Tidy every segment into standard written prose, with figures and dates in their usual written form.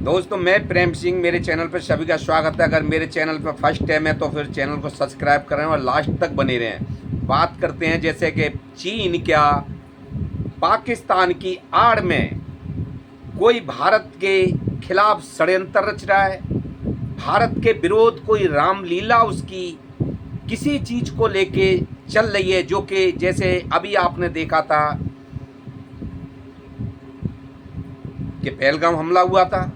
दोस्तों मैं प्रेम सिंह, मेरे चैनल पर सभी का स्वागत है। अगर मेरे चैनल पर फर्स्ट टाइम है तो फिर चैनल को सब्सक्राइब करें और लास्ट तक बने रहें। बात करते हैं जैसे कि चीन क्या पाकिस्तान की आड़ में कोई भारत के खिलाफ षड्यंत्र रच रहा है, भारत के विरोध कोई रामलीला उसकी किसी चीज को लेके चल रही है, जो कि जैसे अभी आपने देखा था कि पहलगाम हमला हुआ था।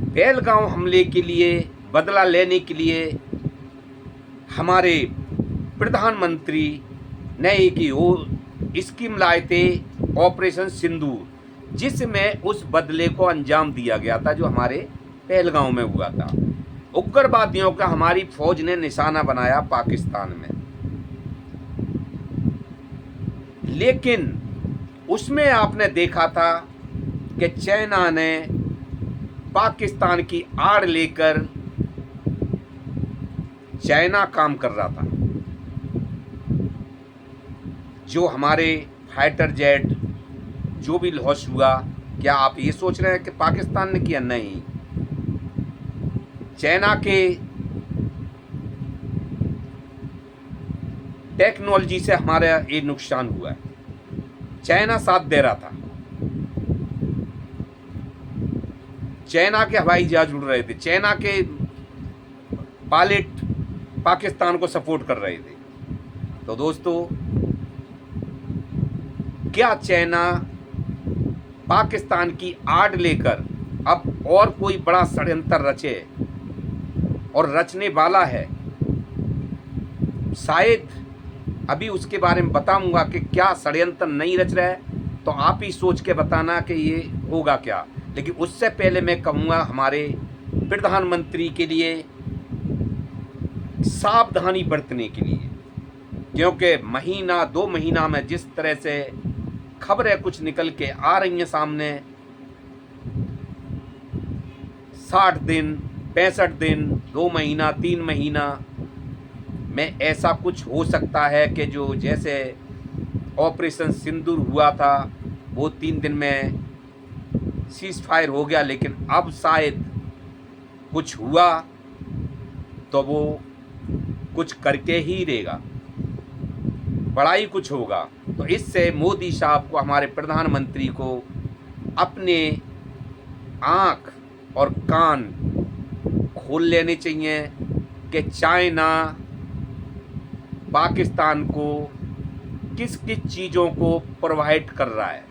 पहलगाम हमले के लिए बदला लेने के लिए हमारे प्रधानमंत्री ने एक स्कीम लाए थे, ऑपरेशन सिंदूर, जिसमें उस बदले को अंजाम दिया गया था जो हमारे पहलगाम में हुआ था। उग्रवादियों का हमारी फौज ने निशाना बनाया पाकिस्तान में, लेकिन उसमें आपने देखा था कि चाइना ने पाकिस्तान की आड़ लेकर चाइना काम कर रहा था। जो हमारे फाइटर जेट जो भी लॉस हुआ, क्या आप ये सोच रहे हैं कि पाकिस्तान ने किया? नहीं, चाइना के टेक्नोलॉजी से हमारा ये नुकसान हुआ है। चाइना साथ दे रहा था, चाइना के हवाई जहाज उड़ रहे थे, चाइना के पायलट पाकिस्तान को सपोर्ट कर रहे थे। तो दोस्तों, क्या चाइना पाकिस्तान की आड़ लेकर अब और कोई बड़ा षड्यंत्र रचे और रचने वाला है? शायद अभी उसके बारे में बताऊंगा कि क्या षड्यंत्र नहीं रच रहा है, तो आप ही सोच के बताना कि ये होगा क्या। लेकिन उससे पहले मैं कहूँगा हमारे प्रधानमंत्री के लिए सावधानी बरतने के लिए, क्योंकि महीना 2 महीना में जिस तरह से खबरें कुछ निकल के आ रही हैं सामने, 60 दिन 65 दिन 2 महीना 3 महीना में ऐसा कुछ हो सकता है कि जो जैसे ऑपरेशन सिंदूर हुआ था वो 3 दिन में सीज फायर हो गया, लेकिन अब शायद कुछ हुआ तो वो कुछ करके ही रहेगा, बड़ा ही कुछ होगा। तो इससे मोदी साहब को, हमारे प्रधानमंत्री को अपने आँख और कान खोल लेने चाहिए कि चाइना पाकिस्तान को किस किस चीज़ों को प्रोवाइड कर रहा है,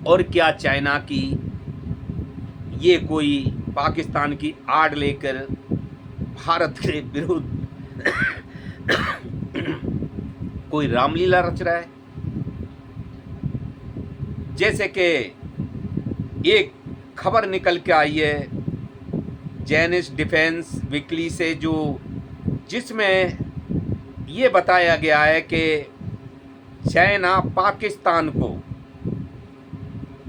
और क्या चाइना की ये कोई पाकिस्तान की आड़ लेकर भारत के विरुद्ध कोई रामलीला रच रहा है। जैसे कि एक खबर निकल के आई है चाइनीज डिफेंस वीकली से, जो जिसमें ये बताया गया है कि चाइना पाकिस्तान को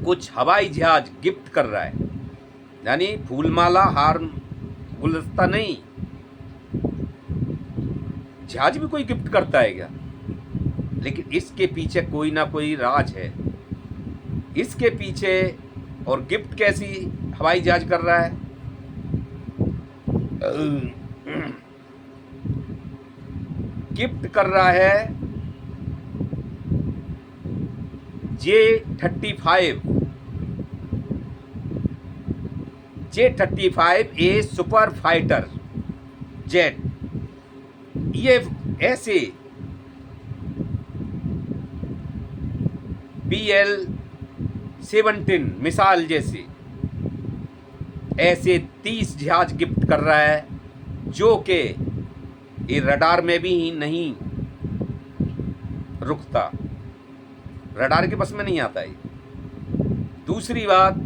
कुछ हवाई जहाज गिफ्ट कर रहा है, यानी फूलमाला हार गुलदस्ता नहीं, जहाज भी कोई गिफ्ट करता है क्या? लेकिन इसके पीछे कोई ना कोई राज है, इसके पीछे। और गिफ्ट कैसी हवाई जहाज कर रहा है? गिफ्ट कर रहा है J-35 ए सुपर फाइटर जेट। ये ऐसे BL-17 मिसाइल जैसे ऐसे 30 जहाज गिफ्ट कर रहा है, जो कि ये रडार में भी नहीं रुकता, रडार के बस में नहीं आता है। दूसरी बात,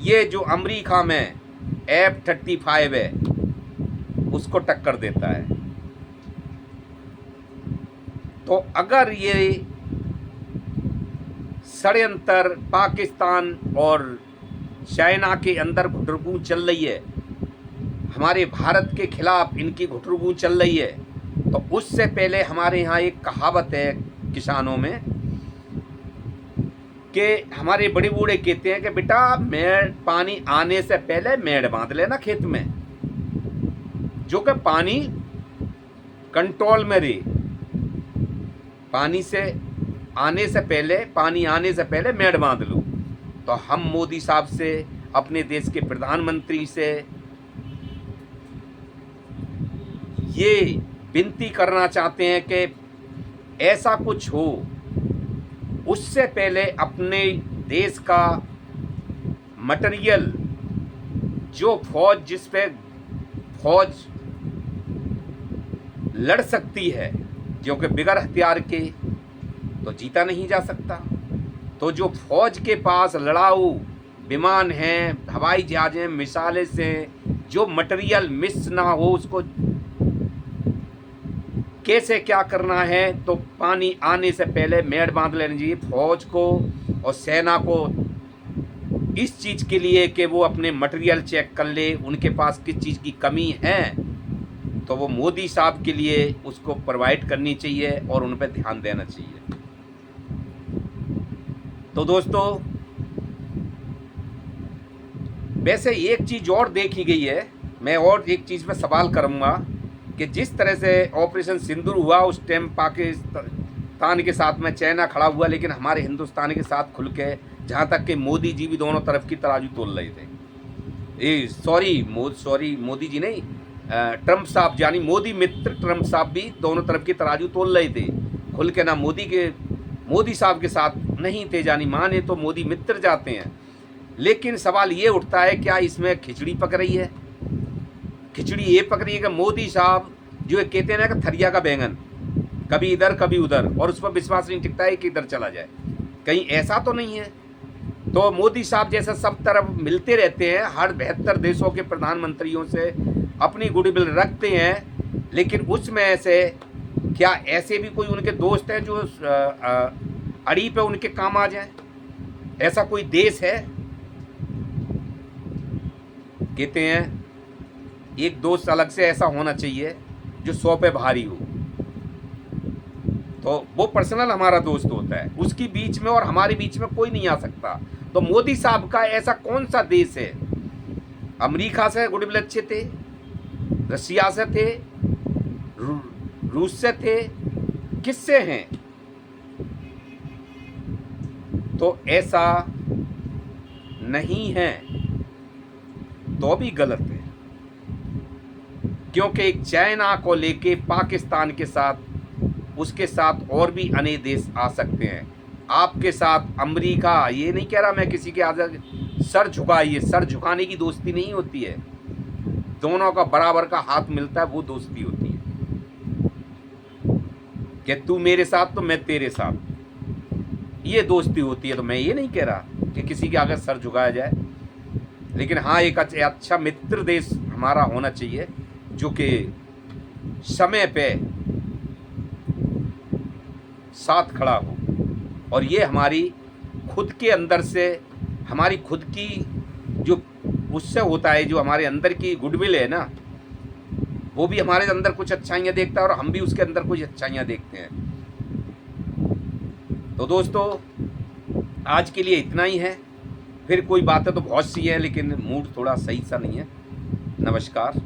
ये जो अमेरिका में F-35 है उसको टक्कर देता है। तो अगर ये षड्यंत्र पाकिस्तान और चाइना के अंदर घुटरगू चल रही है, हमारे भारत के खिलाफ इनकी घुटरगू चल रही है, तो उससे पहले हमारे यहाँ एक कहावत है किसानों में कि हमारे बड़े बूढ़े कहते हैं कि बेटा मेड़ पानी आने से पहले मेड़ बांध लेना खेत में, जो कि पानी कंट्रोल में रहे। पानी आने से पहले मेड़ बांध लो। तो हम मोदी साहब से, अपने देश के प्रधानमंत्री से ये विनती करना चाहते हैं कि ऐसा कुछ हो उससे पहले अपने देश का मटेरियल, जो फौज, जिस पे फौज लड़ सकती है, जो कि बिगर हथियार के तो जीता नहीं जा सकता, तो जो फौज के पास लड़ाऊ विमान हैं, हवाई जहाज हैं, मिसाइलें से जो मटेरियल मिस ना हो, उसको कैसे क्या करना है, तो पानी आने से पहले मेड़ बांध लेनी चाहिए फौज को और सेना को, इस चीज़ के लिए कि वो अपने मटेरियल चेक कर ले, उनके पास किस चीज़ की कमी है, तो वो मोदी साहब के लिए उसको प्रोवाइड करनी चाहिए और उन पर ध्यान देना चाहिए। तो दोस्तों, वैसे एक चीज़ और देखी गई है, मैं और एक चीज़ पे सवाल करूँगा कि जिस तरह से ऑपरेशन सिंदूर हुआ उस टाइम पाकिस्तान के साथ में चाइना खड़ा हुआ, लेकिन हमारे हिंदुस्तान के साथ खुल के, जहाँ तक कि मोदी जी भी दोनों तरफ की तराजू तोल रहे थे। सॉरी मोदी जी नहीं, ट्रंप साहब, यानी मोदी मित्र ट्रंप साहब भी दोनों तरफ की तराजू तोल रहे थे खुल के। ना मोदी साहब के साथ नहीं थे, जानी माने तो मोदी मित्र जाते हैं। लेकिन सवाल ये उठता है, क्या इसमें खिचड़ी पक रही है? खिचड़ी ये पक रही है कि मोदी साहब जो कहते हैं ना कि थरिया का बैंगन, कभी इधर कभी उधर, और उस पर विश्वास नहीं टिकता है कि इधर चला जाए, कहीं ऐसा तो नहीं है। तो मोदी साहब जैसे सब तरफ मिलते रहते हैं, हर 72 देशों के प्रधानमंत्रियों से अपनी गुडविल रखते हैं, लेकिन उसमें से क्या ऐसे भी कोई उनके दोस्त हैं जो अड़ी पे उनके काम आ जाए? ऐसा कोई देश है? कहते हैं एक दोस्त अलग से ऐसा होना चाहिए जो 100 पे भारी हो, तो वो पर्सनल हमारा दोस्त होता है, उसकी बीच में और हमारे बीच में कोई नहीं आ सकता। तो मोदी साहब का ऐसा कौन सा देश है? अमेरिका से गुडविल अच्छे थे, रशिया से थे, रूस से थे, किससे हैं? तो ऐसा नहीं है, तो भी गलत है, क्योंकि एक चाइना को लेके पाकिस्तान के साथ, उसके साथ और भी अनेक देश आ सकते हैं, आपके साथ अमेरिका। ये नहीं कह रहा मैं किसी के आगे सर झुकाइए, सर झुकाने की दोस्ती नहीं होती है, दोनों का बराबर का हाथ मिलता है, वो दोस्ती होती है कि तू मेरे साथ तो मैं तेरे साथ, ये दोस्ती होती है। तो मैं ये नहीं कह रहा कि किसी के आगे सर झुकाया जाए, लेकिन हाँ, एक अच्छा मित्र देश हमारा होना चाहिए जो कि समय पे साथ खड़ा हो। और ये हमारी खुद के अंदर से, हमारी खुद की जो उससे होता है, जो हमारे अंदर की गुडविल है ना, वो भी हमारे अंदर कुछ अच्छाइयाँ देखता है और हम भी उसके अंदर कुछ अच्छाइयाँ देखते हैं। तो दोस्तों, आज के लिए इतना ही है, फिर कोई बातें तो बहुत सी है, लेकिन मूड थोड़ा सही सा नहीं है। नमस्कार।